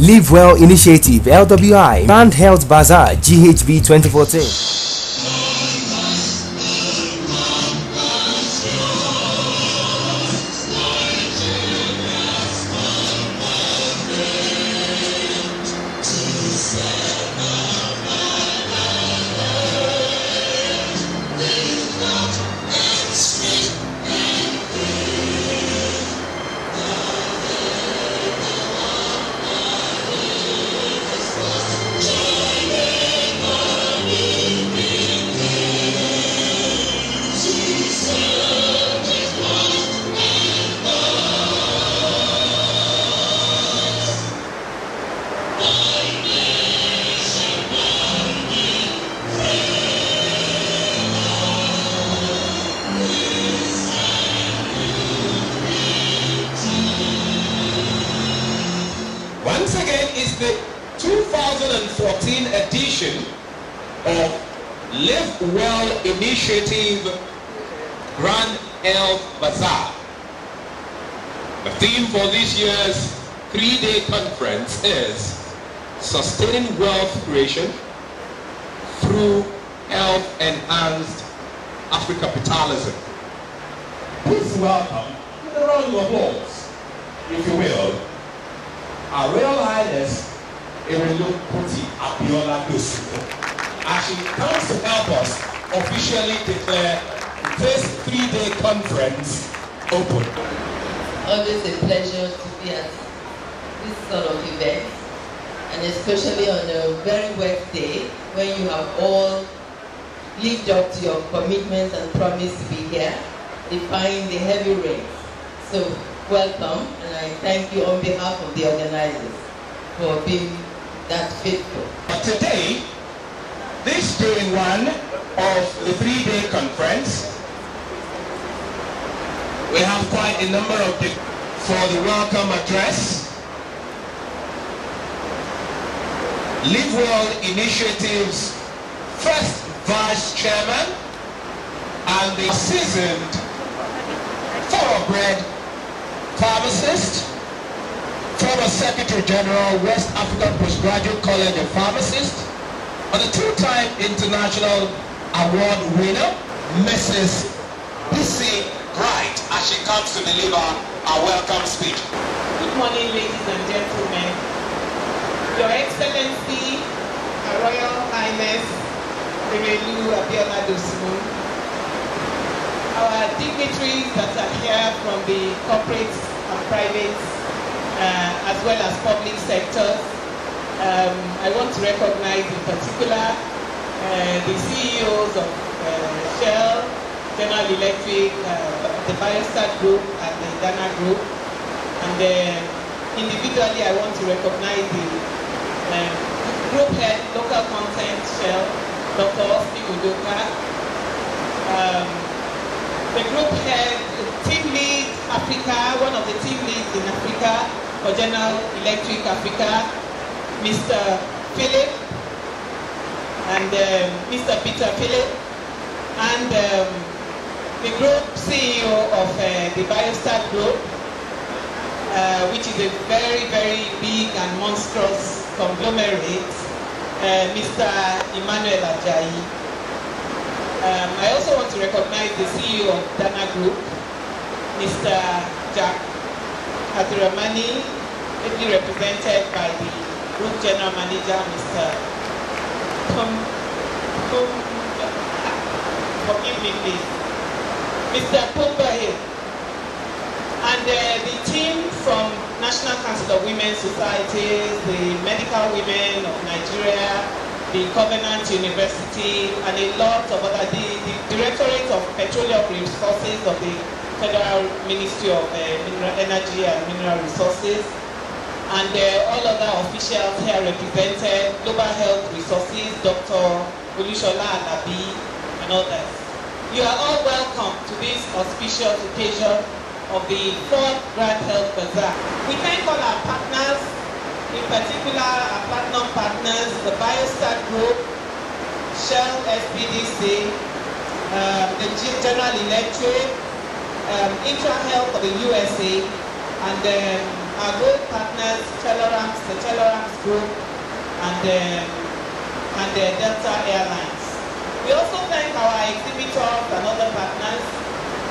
LiveWell Initiative LWI, Brand Health Bazaar GHB2014. Once again, it's the 2014 edition of LiveWell Initiative Grand Health Bazaar. The theme for this year's three-day conference is Sustaining Wealth Creation through Health-Enhanced Afro-Capitalism. Please welcome, with a round of applause, if you will, Our Royal Highness Havilah as she comes to help us officially declare this three-day conference open. Always a pleasure to be at this sort of event, and especially on a very wet day when you have all lived up to your commitments and promise to be here, defying the heavy rains. So welcome, and I thank you on behalf of the organizers for being that faithful. Today, this day one of the three-day conference, we have quite a number of for the welcome address. LiveWell Initiative's first Vice Chairman and the seasoned thoroughbred pharmacist, former Secretary General, West African Postgraduate College of Pharmacists, and a two-time international award winner, Mrs. B.C. Bright, as she comes to deliver our welcome speech. Good morning, ladies and gentlemen. Your Excellency, Her Royal Highness, Havilah Centre, our dignitaries that are here from the corporate and private as well as public sectors. I want to recognize in particular the CEOs of Shell, General Electric, the Biostadt Group and the Ghana Group. And individually I want to recognize the group head, local content, Shell, Dr. Ospi Udoka, the group head, team lead Africa, one of the team leads in Africa for General Electric Africa, Mr. Philip, and Mr. Peter Philip, and the group CEO of the Biostadt Group, which is a very, very big and monstrous conglomerate, Mr. Emmanuel Ajayi. I also want to recognize the CEO of Ghana Group, Mr. Jack Abdurrahmani, ably represented by the Group General Manager, Mr. Forgive me please, Mr. Pumbahe, and the team from National Council of Women's Societies, the Medical Women of Nigeria, the Covenant University, and a lot of other, the Directorate of Petroleum Resources of the Federal Ministry of Mineral Energy and Mineral Resources, and all other officials here represented, Global Health Resources, Dr. Olushola Alabi, and others. You are all welcome to this auspicious occasion of the 4th Grand Health Bazaar. We thank all our partners, in particular our platinum partners, the Biostadt Group, Shell SPDC, the General Electric, Intra Health of the USA, and our good partners, the Teleram Group, and Delta Airlines. We also thank our exhibitors and other partners,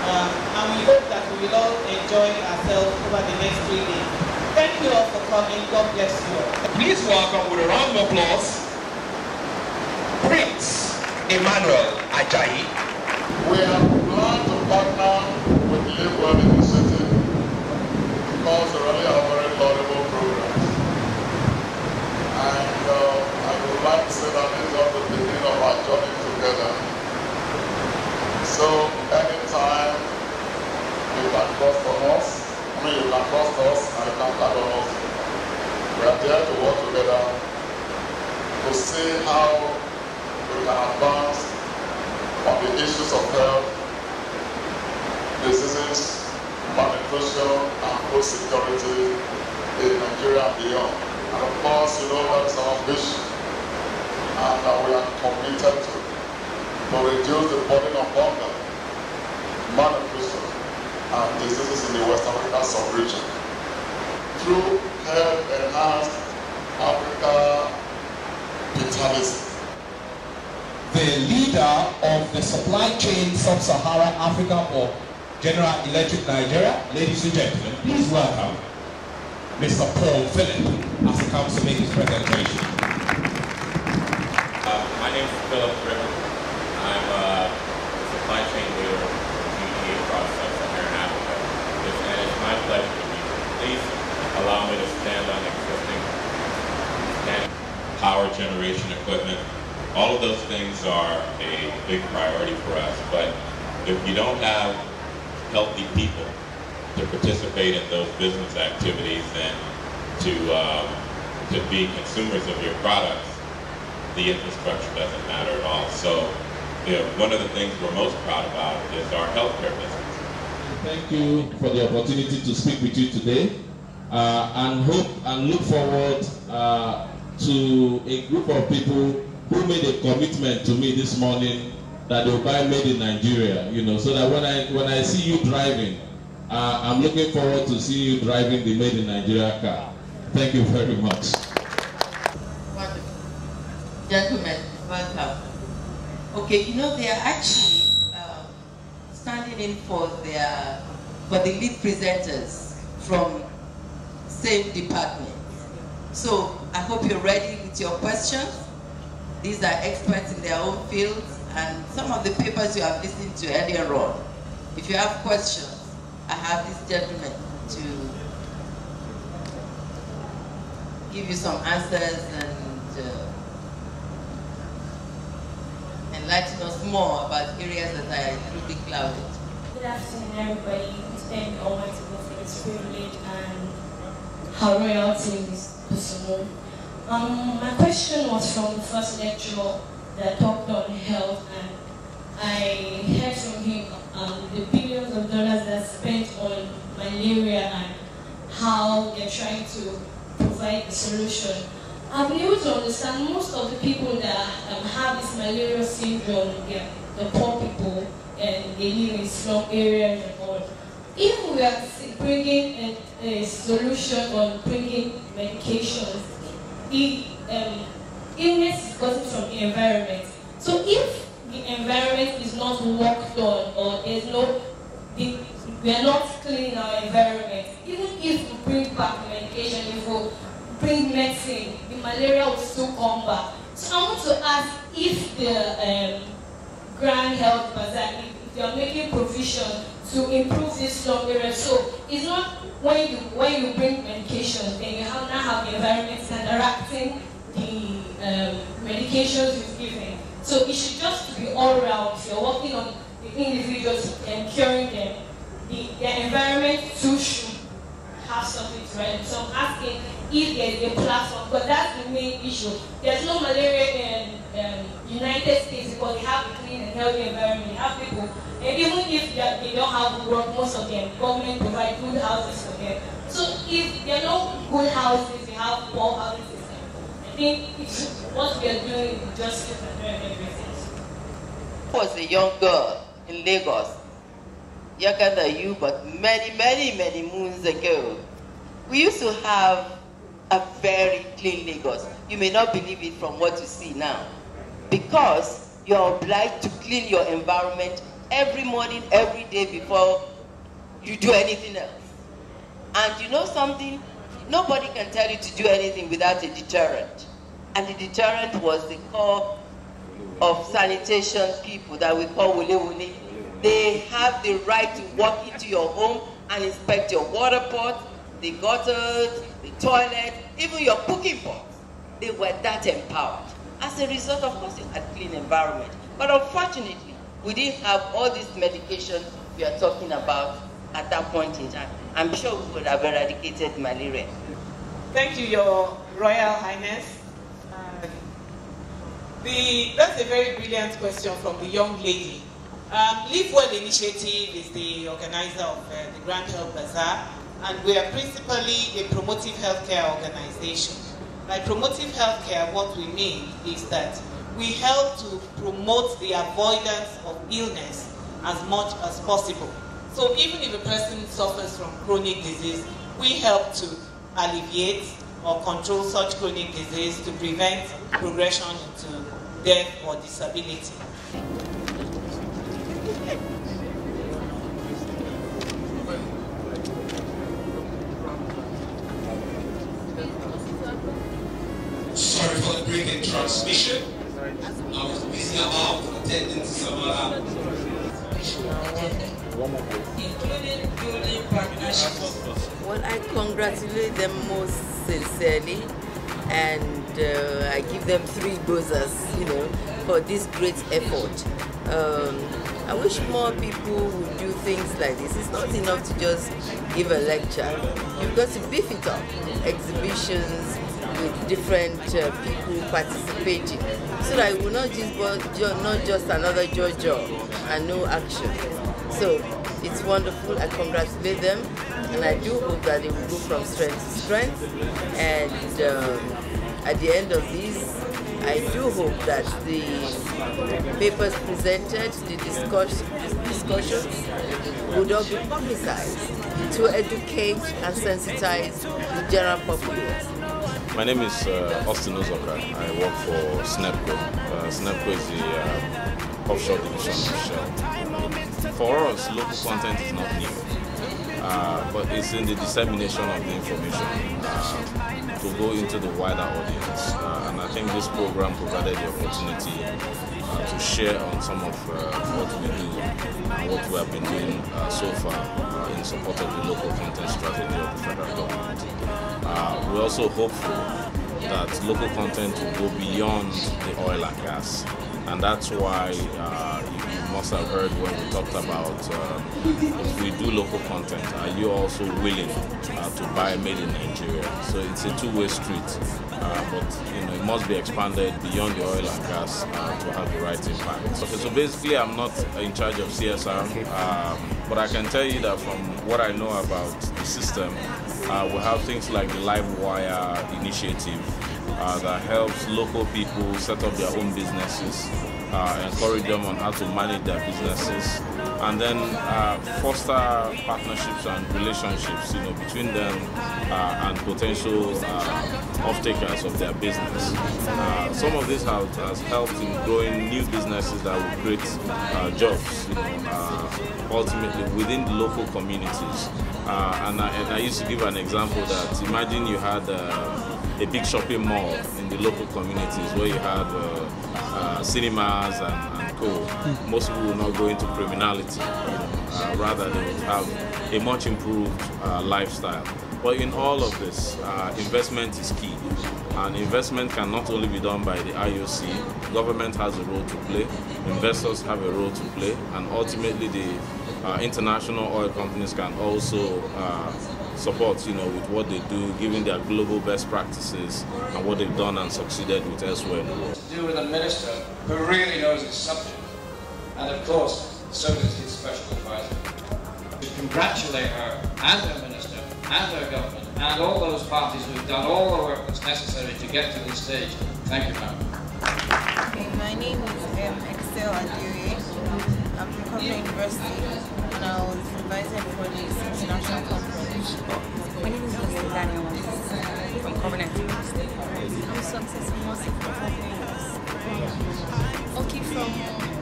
and we hope that we will all enjoy ourselves over the next 3 days. Thank you all for coming. God bless you all. Please welcome with a round of applause Prince Emmanuel Ajayi. We are glad to partner with LiveWell Initiative because they really have very laudable programs. And I would like to say that this is the beginning of our journey together. So anytime you can trust on us, you can trust us and you can count on us. We are there to work together to see how we can advance on the issues of health, diseases, malnutrition, and food security in Nigeria and beyond. And of course, you know that is our vision, and we are committed to reduce the burden of hunger, malnutrition, and diseases in the West Africa sub-region through health-enhanced Africa vitalism. The leader of the supply chain Sub-Saharan Africa for General Electric Nigeria, ladies and gentlemen, please welcome Mr. Paul Phillip as he comes to make his presentation. My name is Philip Griffin. I'm a supply chain leader across Sub-Saharan Africa. And it's my pleasure to be here. Please allow me to stand on existing power generation equipment. All of those things are a big priority for us, but if you don't have healthy people to participate in those business activities and to be consumers of your products, the infrastructure doesn't matter at all. So, one of the things we're most proud about is our healthcare business. Thank you for the opportunity to speak with you today, and hope and look forward to a group of people who made a commitment to me this morning that they'll buy made in Nigeria, so that when I see you driving, I'm looking forward to see you driving the made in Nigeria car. Thank you very much. Wonderful. Gentlemen, welcome. Okay, they are actually standing in for the lead presenters from same department. So I hope you're ready with your questions. These are experts in their own fields, and some of the papers you have listened to earlier on. If you have questions, I have this gentleman to give you some answers and enlighten us more about areas that are really clouded. Good afternoon, everybody. Thank Almighty God for this privilege and how royalty is personal. My question was from the first lecturer that talked on health, and I heard from him the billions of dollars that's spent on malaria and how they're trying to provide a solution. I've been able to understand most of the people that have this malaria syndrome, the poor people, and they live in slum areas and all. If we are bringing a solution on bringing medications, the illness is gotten from the environment. So if the environment is not worked on, or we are not cleaning our environment, even if we bring back medication, if we bring medicine, the malaria will still come back. So I want to ask if the Grand Health Bazaar, if you are making provision to improve this slum area. So it's not when you bring medication, then you now have the environment counteracting the medications you've given. So it should just be all around. If you're working on the individuals and curing them, their environment too should have something to write. So I'm asking if there's a platform, but that's the main issue. There's no malaria in United States because they have a clean and healthy environment. They have people, and even if they don't have work, most of them, government provide good houses for them. So if there are no good houses, they have poor housing system. I think what we are doing is just everything. I was a young girl in Lagos, younger than you, but many, many, many moons ago. We used to have a very clean Lagos. You may not believe it from what you see now, because you're obliged to clean your environment every morning, every day before you do anything else. And you know something? Nobody can tell you to do anything without a deterrent. And the deterrent was the core of sanitation people that we call wule wule. They have the right to walk into your home and inspect your water pot, the gutters, the toilet, even your cooking pot. They were that empowered. As a result, of course, you had a clean environment. But unfortunately, we didn't have all this medication we are talking about at that point in time. I'm sure we would have eradicated malaria. Thank you, Your Royal Highness. That's a very brilliant question from the young lady. LiveWell Initiative is the organizer of the Grand Health Bazaar, and we are principally a promotive healthcare organization. By promotive healthcare, what we mean is that we help to promote the avoidance of illness as much as possible. So even if a person suffers from chronic disease, we help to alleviate or control such chronic disease to prevent progression into death or disability. Sorry for the break in transmission. I was busy about attending to some other including building partnerships. Well, I congratulate them most sincerely, and I give them 3 bozas, for this great effort. I wish more people would do things like this. It's not enough to just give a lecture. You've got to beef it up. Exhibitions with different people participating, so that it will not just another JoJo and no action. So it's wonderful. I congratulate them, and I do hope that they will go from strength to strength. And at the end of this, I do hope that the papers presented, the discussions, would all be publicized to educate and sensitize the general populace. My name is Austin Ozoka. I work for SNEPCO. SNEPCO is the offshore division of Shell. For us, local content is not new, but it's in the dissemination of the information to go into the wider audience. And I think this program provided the opportunity to share on some of what we do and what we have been doing so far in support of the local content strategy of the federal government. We're also hopeful that local content will go beyond the oil and gas, and that's why you must have heard when we talked about if we do local content, are you also willing to buy made in Nigeria? So it's a two-way street, but it must be expanded beyond the oil and gas to have the right impact. Okay, so basically I'm not in charge of CSR, but I can tell you that from what I know about the system, we have things like the LiveWell initiative that helps local people set up their own businesses, encourage them on how to manage their businesses, and then foster partnerships and relationships, between them and potential off-takers of their business. Some of this has helped in growing new businesses that will create jobs, ultimately within the local communities. And I used to give an example that imagine you had a big shopping mall in the local communities where you had cinemas and co. Most people will not go into criminality, rather they would have a much improved lifestyle. But in all of this, investment is key. And investment can not only be done by the IOC, government has a role to play, investors have a role to play, and ultimately the international oil companies can also support, with what they do, given their global best practices and what they've done and succeeded with elsewhere in the world. To do with a minister who really knows his subject, and of course, so does his special advisor. We congratulate her and her minister and her government and all those parties who've done all the work that's necessary to get to this stage. Thank you, ma'am. Okay, my name is Excel Adiri. I'm from Columbia University, and I was advising for this international conference. My name is Daniel from Covenant. I'm successful Mercy for having us. Okay, from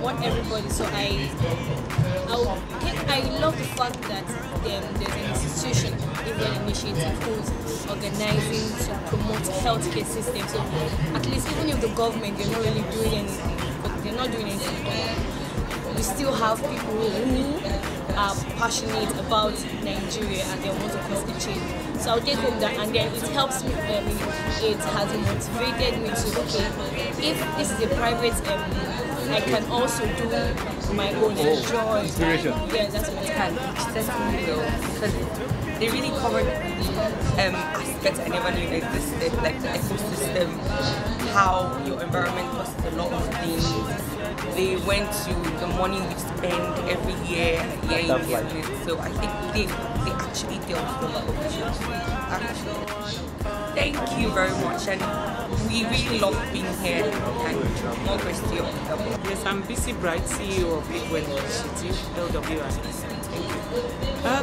what everybody, so I love the fact that there's an institution, LiveWell initiative, who's organizing to promote healthcare system. So at least even if the government they're not really doing anything, but they're not doing anything, we still have people who are passionate about Nigeria and they want to cause a change. So I'll take home that, and then it helps me. It has motivated me to if this is a private, I can also do my own enjoy. Inspiration. Yeah, that's what I can. Testimony though, because they really covered the aspects I never knew existed, like the ecosystem, how your environment costs a lot of things. They went to the money we spend every year in. So I think they actually dealt with a lot of issues. Thank you very much, and we really love being here, and more grace to you. Yes, I'm BC Bright, CEO of LiveWell Initiative, LWI.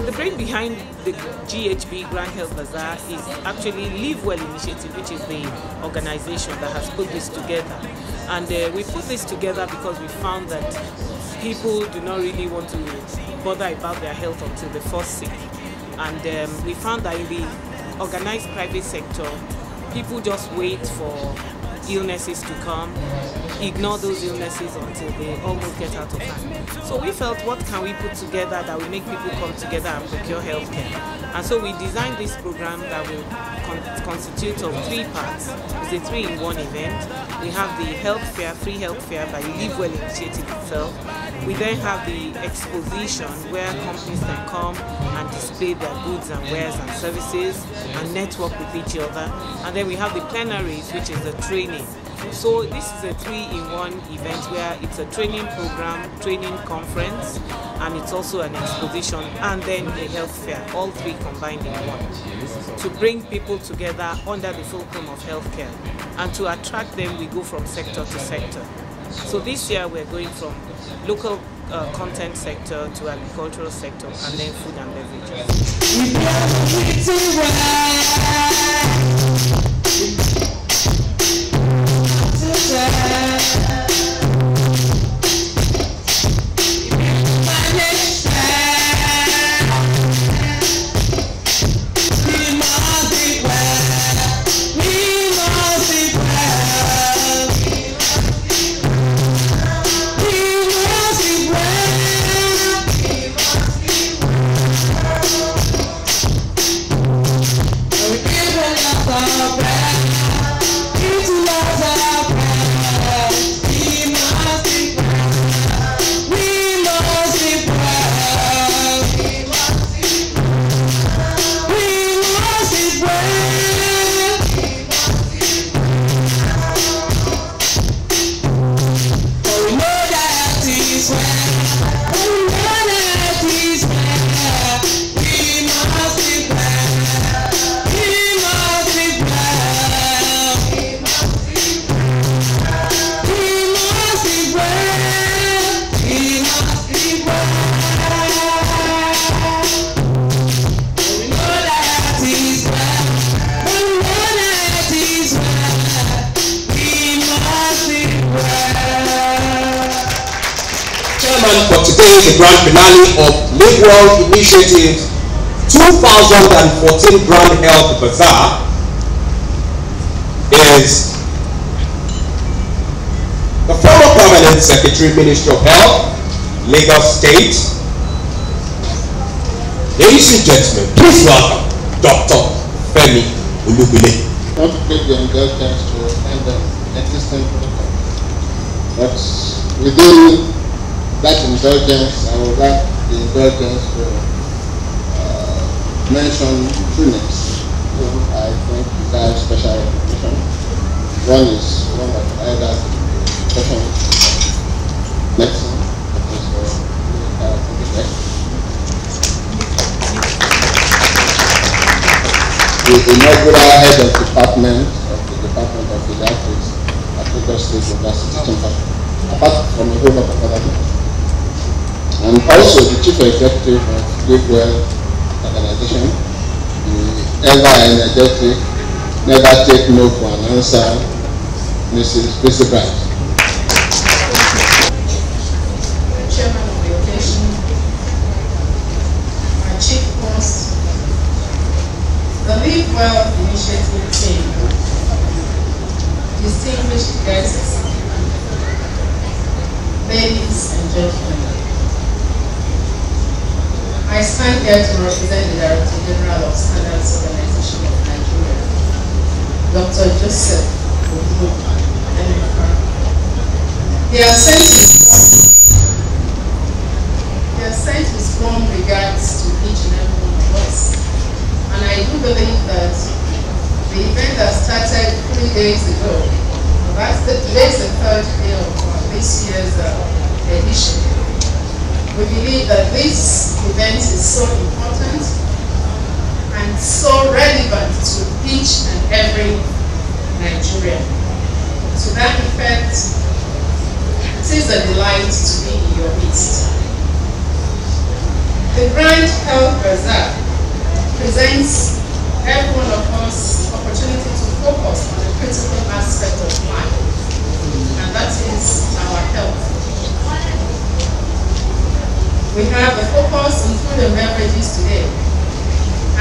The brain behind the GHB Grand Health Bazaar is actually LiveWell Initiative, which is the organization that has put this together. And we put this together because we found that people do not really want to bother about their health until they fall sick. And we found that in the organized private sector, people just wait for illnesses to come, ignore those illnesses until they almost get out of hand. So we felt, what can we put together that will make people come together and procure healthcare? And so we designed this program that will constitute of 3 parts. It's a 3-in-1 event. We have the health fair, free health fair by LiveWell Initiative itself. We then have the exposition where companies can come and display their goods and wares and services and network with each other. And then we have the plenaries, which is the training. So this is a 3-in-1 event where it's a training program, training conference, and it's also an exposition and then a health fair, all 3 combined in one, to bring people together under the fulcrum of healthcare. And to attract them, we go from sector to sector. So this year we're going from local content sector to agricultural sector and then food and beverages. For today, the grand finale of LiveWell Initiative 2014 Grand Health Bazaar is the former Permanent Secretary, Ministry of Health, Lagos State. Ladies and gentlemen, please welcome Dr. Femi Olubile. I want to take the indulgence to end the existing protocol. But within that indulgence, I would like the indulgence to mention 2 names who I think deserve special recognition. One is one of either profession medicine, that is the inaugural head of department of the Department of Pediatrics at Lagos State University, apart from a whole lot of other things. And also the Chief Executive of LiveWell Organization, the ever energetic, never take no for an answer, Mrs. Bishop. Chairman of the occasion, my chief host, the LiveWell initiative team, distinguished guests, ladies and gentlemen. I stand here to represent the Director General of Standards Organization of Nigeria, Dr. Joseph Obu. He has sent his warm regards to each and every one of us. And I do believe that the event that started 3 days ago, today's the third day of this year's edition. We believe that this event is so important and so relevant to each and every Nigerian. To that effect, it is a delight to be in your midst. The Grand Health Bazaar presents every one of us opportunity to focus on a critical aspect of life, and that is our health. We have a focus on food and beverages today,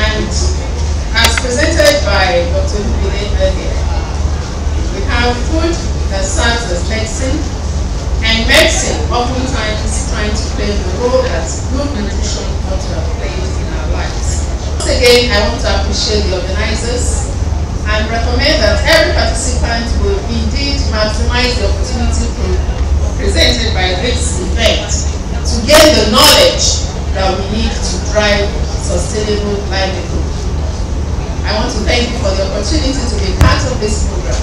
and as presented by Dr. Havilah earlier, we have food that serves as medicine, and medicine oftentimes trying to play the role that good nutrition ought to have played in our lives. Once again, I want to appreciate the organizers and recommend that every participant will indeed maximize the opportunity presented by this event to gain the knowledge that we need to drive sustainable livelihood. I want to thank you for the opportunity to be part of this program.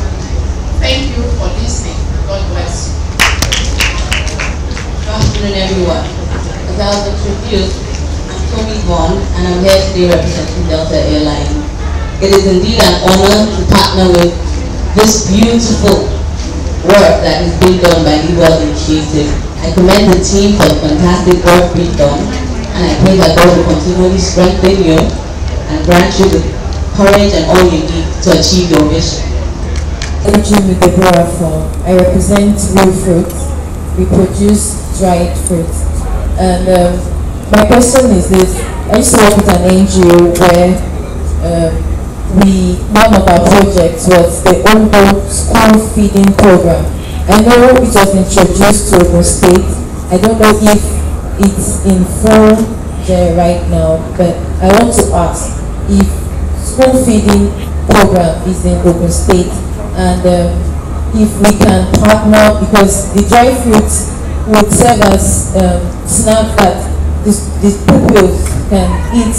Thank you for listening. God bless you. Good afternoon, everyone. As I was introduced, I'm Tommy Vaughn, and I'm here today representing Delta Airlines. It is indeed an honor to partner with this beautiful work that is being done by LiveWell Initiative. I commend the team for the fantastic work being done, and I pray that God will continually strengthen you and grant you the courage and all you need to achieve your vision. I'm Jimmy Deborah from. I represent real fruit. We produce dried fruit. And my question is this: I used to work with an NGO where one of our projects was the Oando school feeding program. I know it was introduced to Ogun State. I don't know if it's in full there right now, but I want to ask if school feeding program is in Ogun State, and if we can partner, because the dry fruits would serve as snack that the pupils can eat,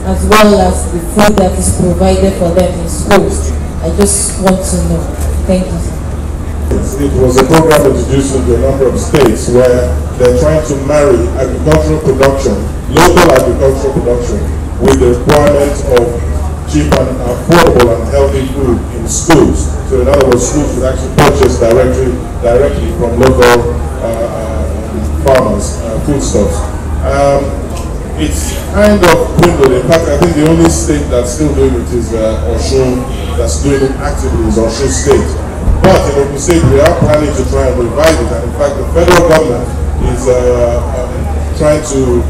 as well as the food that is provided for them in schools. I just want to know. Thank you. It was a program introduced into a number of states where they're trying to marry agricultural production, local agricultural production, with the requirement of cheap and affordable and healthy food in schools. So in other words, schools would actually purchase directly from local farmers, foodstuffs. It's kind of dwindled. In fact, I think the only state that's still doing it is Osun, that's doing it actively is Osun State. But in Ogun State, we are planning to try and revive it, and in fact, the federal government is trying to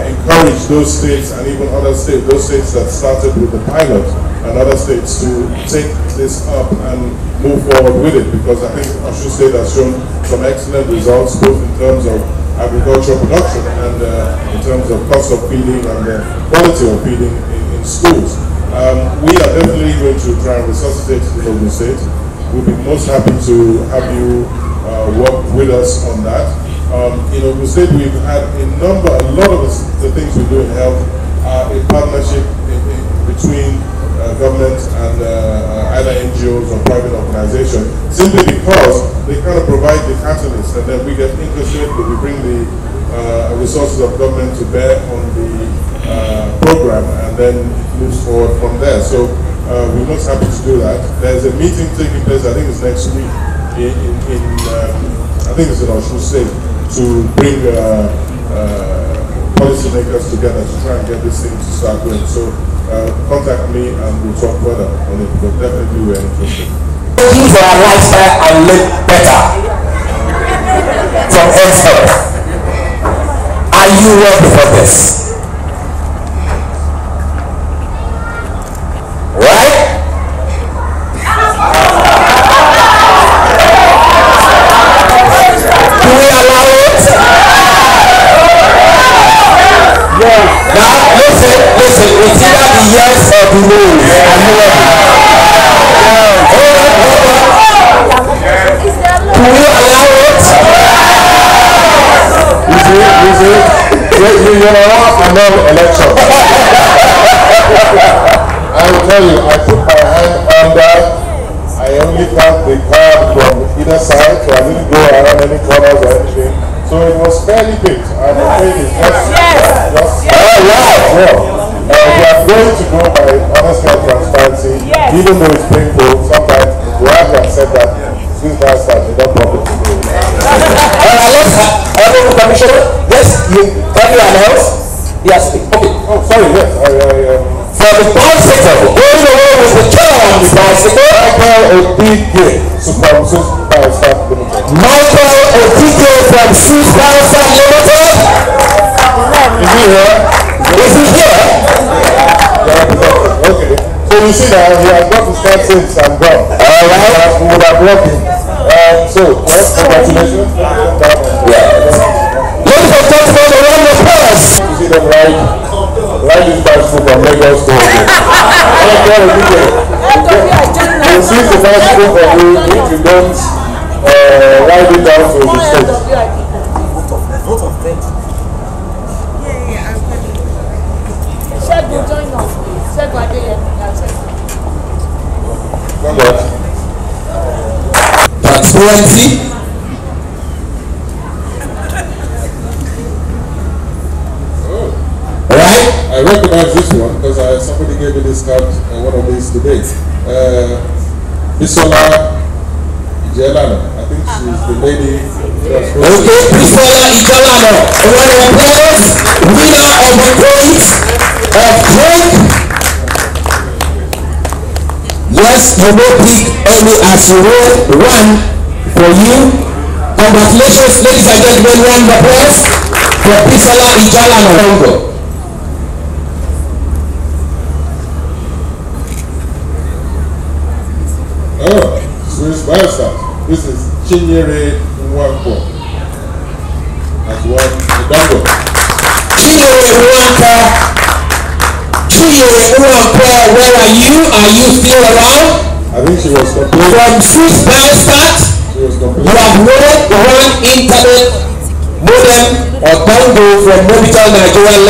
encourage those states and even other states, those states that started with the pilot, and other states to take this up and move forward with it, because I think Osun State has shown some excellent results, both in terms of agricultural production and in terms of cost of feeding and the quality of feeding in schools. We are definitely going to try and resuscitate the Ogun State. We'll be most happy to have you work with us on that. In Ogun State, we've had a lot of the things we do in health are a partnership between government and either NGOs or private organizations, simply because they kind of provide the catalyst, and then we get interested, we bring the resources of government to bear on the program, and then it moves forward from there. So we're most happy to do that. There's a meeting taking place, I think it's next week, I think it's in Osun State, to bring policymakers together to try and get this thing to start going. So contact me and we'll talk further on it, but definitely we're interested. Use our lifestyle and live better from henceforth. Are you ready for this? Right? Do we allow it? Yes. Now listen, it's either the yes or the no. Are you ready? Do we allow it? You're around another election. I will tell you, I put my hand under. I only got the card from either side, so I didn't go around any corners or anything. So it was fairly big. I'm afraid it's just we are going to go by honesty and transparency, even though it's painful. Sometimes we have to accept that since last time they don't profit to do it. Commissioner, yes, can you announce? Yes, okay. Oh, sorry, yes. For the bicycle, going away with the chair on the bicycle, Michael Odike from Biostadt Group. Michael Odike from Biostadt Limited. Is he here? Is he here? Okay. So you see that he has got to start since I'm gone. Alright. We would have blocked him. So, congratulations. Ladies and gentlemen, a round of applause. You see them ride this bicycle from Lagos to you see the bicycle for you if you don't ride it down to the stage. Both of them. Shegu, join us, please. Shegu transparency. Right? I recognize this one because somebody gave me this card one of these debates. Bisola Ijelano. I think she's the lady. Okay, Bisola Ijelano. One of players, winner of the points of drink. Yes, you may pick any as you will. One for you. Congratulations, ladies and gentlemen. Round of applause for Bisola Ijelano. Oh, so it's Biostadt. This is Chinyere Nwanko. As one, Oando. Chinyere Nwanko. Chinyere Nwanko, where are you? Are you still around? I think she was complete. From Swiss Biostadt, you have won one internet modem or dongle from Mobitel Nigeria.